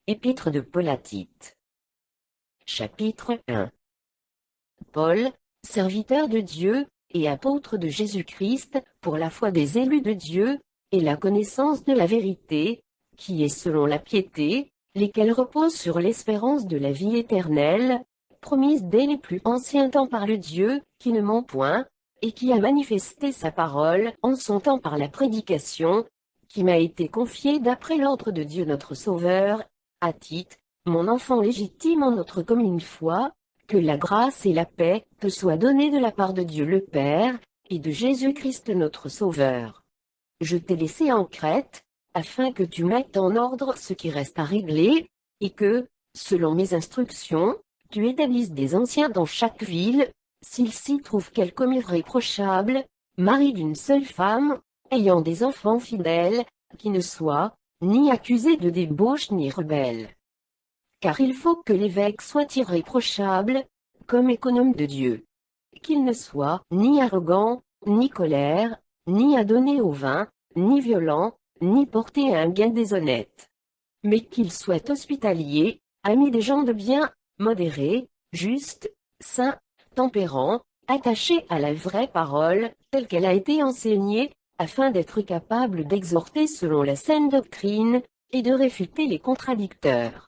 Épître de Paul à Tite. Chapitre 1. Paul, serviteur de Dieu, et apôtre de Jésus-Christ, pour la foi des élus de Dieu, et la connaissance de la vérité, qui est selon la piété, lesquelles reposent sur l'espérance de la vie éternelle, promise dès les plus anciens temps par le Dieu, qui ne ment point, et qui a manifesté sa parole en son temps par la prédication, qui m'a été confiée d'après l'ordre de Dieu notre Sauveur, à Tite, mon enfant légitime en notre commune foi, que la grâce et la paix te soient données de la part de Dieu le Père, et de Jésus-Christ notre Sauveur. Je t'ai laissé en Crète, afin que tu mettes en ordre ce qui reste à régler, et que, selon mes instructions, tu établisses des anciens dans chaque ville, s'ils s'y trouvent quelque homme irréprochable, mari d'une seule femme, ayant des enfants fidèles, qui ne soient ni accusés de débauche ni rebelles. Car il faut que l'évêque soit irréprochable, comme économe de Dieu. Qu'il ne soit ni arrogant, ni colère, ni adonné au vin, ni violent, ni porté à un gain déshonnête. Mais qu'il soit hospitalier, ami des gens de bien, modéré, juste, saint, tempérant, attaché à la vraie parole, telle qu'elle a été enseignée, afin d'être capable d'exhorter selon la saine doctrine, et de réfuter les contradicteurs.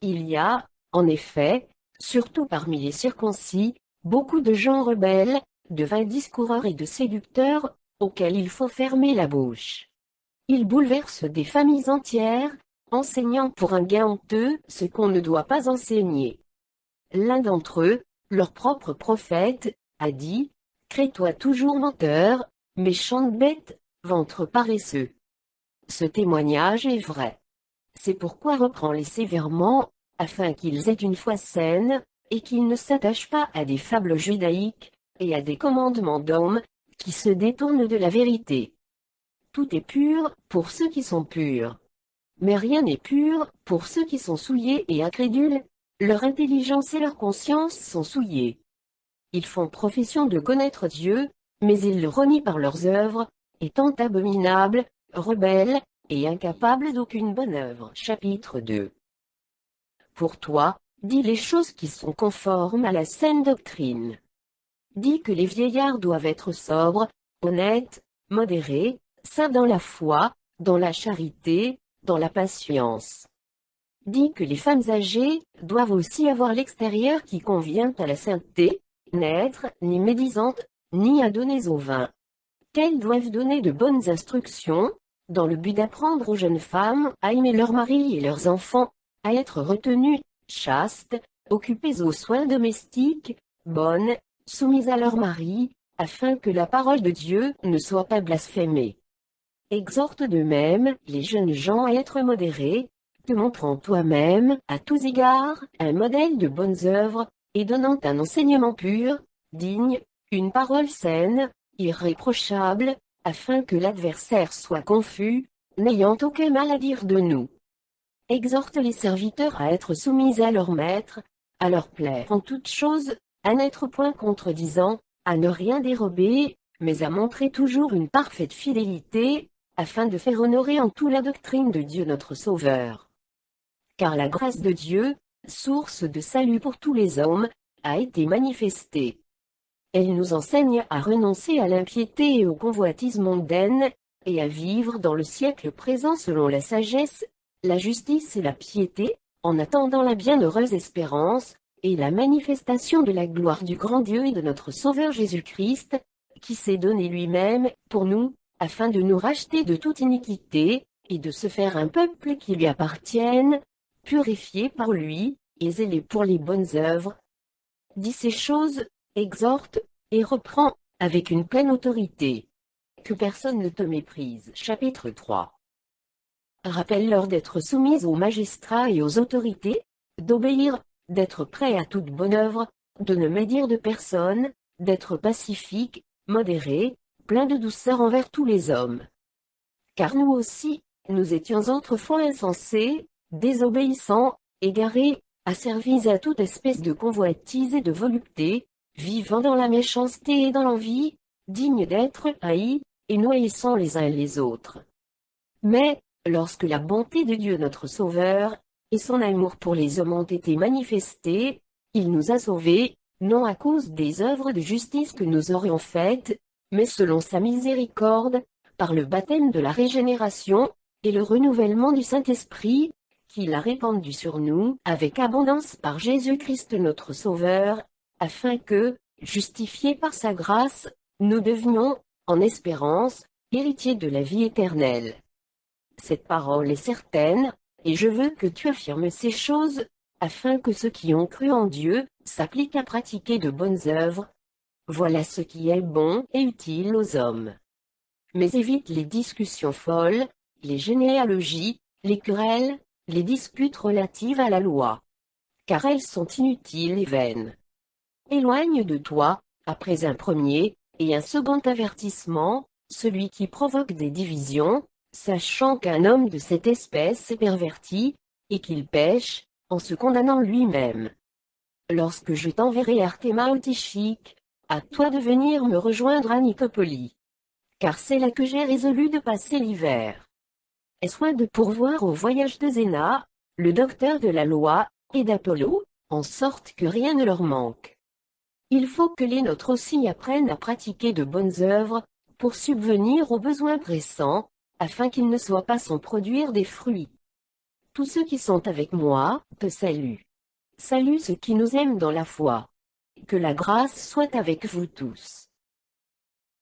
Il y a, en effet, surtout parmi les circoncis, beaucoup de gens rebelles, de vains discoureurs et de séducteurs, auxquels il faut fermer la bouche. Ils bouleversent des familles entières, enseignant pour un gain honteux ce qu'on ne doit pas enseigner. L'un d'entre eux, leur propre prophète, a dit, « Crée-toi toujours menteur, méchante bête, ventre paresseux. » Ce témoignage est vrai. C'est pourquoi reprends-les sévèrement, afin qu'ils aient une foi saine, et qu'ils ne s'attachent pas à des fables judaïques, et à des commandements d'hommes, qui se détournent de la vérité. Tout est pur, pour ceux qui sont purs. Mais rien n'est pur, pour ceux qui sont souillés et incrédules, leur intelligence et leur conscience sont souillées. Ils font profession de connaître Dieu, mais ils le renient par leurs œuvres, étant abominables, rebelles, et incapables d'aucune bonne œuvre. Chapitre 2. Pour toi, dis les choses qui sont conformes à la saine doctrine. Dis que les vieillards doivent être sobres, honnêtes, modérés, saints dans la foi, dans la charité, dans la patience. Dis que les femmes âgées doivent aussi avoir l'extérieur qui convient à la sainteté, n'être ni médisantes, ni adonnées au vin. Qu'elles doivent donner de bonnes instructions, dans le but d'apprendre aux jeunes femmes à aimer leurs maris et leurs enfants, à être retenues, chastes, occupées aux soins domestiques, bonnes, soumises à leurs maris, afin que la parole de Dieu ne soit pas blasphémée. Exhorte de même les jeunes gens à être modérés, te montrant toi-même, à tous égards, un modèle de bonnes œuvres, et donnant un enseignement pur, digne, une parole saine, irréprochable, afin que l'adversaire soit confus, n'ayant aucun mal à dire de nous. Exhorte les serviteurs à être soumis à leur maître, à leur plaire en toutes choses, à n'être point contredisant, à ne rien dérober, mais à montrer toujours une parfaite fidélité, afin de faire honorer en tout la doctrine de Dieu notre Sauveur. Car la grâce de Dieu, source de salut pour tous les hommes, a été manifestée. Elle nous enseigne à renoncer à l'impiété et aux convoitises mondaines, et à vivre dans le siècle présent selon la sagesse, la justice et la piété, en attendant la bienheureuse espérance, et la manifestation de la gloire du grand Dieu et de notre Sauveur Jésus-Christ, qui s'est donné lui-même, pour nous, afin de nous racheter de toute iniquité, et de se faire un peuple qui lui appartienne, purifié par lui, et zélé pour les bonnes œuvres. Dis ces choses, exhorte, et reprends, avec une pleine autorité. Que personne ne te méprise. Chapitre 3. Rappelle-leur d'être soumises aux magistrats et aux autorités, d'obéir, d'être prêts à toute bonne œuvre, de ne médire de personne, d'être pacifiques, modérés, pleins de douceur envers tous les hommes. Car nous aussi, nous étions autrefois insensés, désobéissants, égarés, asservis à toute espèce de convoitise et de volupté, vivant dans la méchanceté et dans l'envie, dignes d'être haïs, et noyissant les uns les autres. Mais, lorsque la bonté de Dieu notre Sauveur, et son amour pour les hommes ont été manifestés, il nous a sauvés, non à cause des œuvres de justice que nous aurions faites, mais selon sa miséricorde, par le baptême de la régénération, et le renouvellement du Saint-Esprit, qu'il a répandu sur nous avec abondance par Jésus-Christ notre Sauveur, afin que, justifiés par sa grâce, nous devenions, en espérance, héritiers de la vie éternelle. Cette parole est certaine, et je veux que tu affirmes ces choses, afin que ceux qui ont cru en Dieu, s'appliquent à pratiquer de bonnes œuvres. Voilà ce qui est bon et utile aux hommes. Mais évite les discussions folles, les généalogies, les querelles, les disputes relatives à la loi. Car elles sont inutiles et vaines. Éloigne de toi, après un premier, et un second avertissement, celui qui provoque des divisions, sachant qu'un homme de cette espèce est perverti, et qu'il pêche, en se condamnant lui-même. Lorsque je t'enverrai Artéma ou Tychique, à toi de venir me rejoindre à Nicopoli. Car c'est là que j'ai résolu de passer l'hiver. Aie soin de pourvoir au voyage de Zéna, le docteur de la loi, et d'Apollo, en sorte que rien ne leur manque. Il faut que les nôtres aussi apprennent à pratiquer de bonnes œuvres, pour subvenir aux besoins pressants, afin qu'ils ne soient pas sans produire des fruits. Tous ceux qui sont avec moi, te saluent. Salue ceux qui nous aiment dans la foi. Que la grâce soit avec vous tous.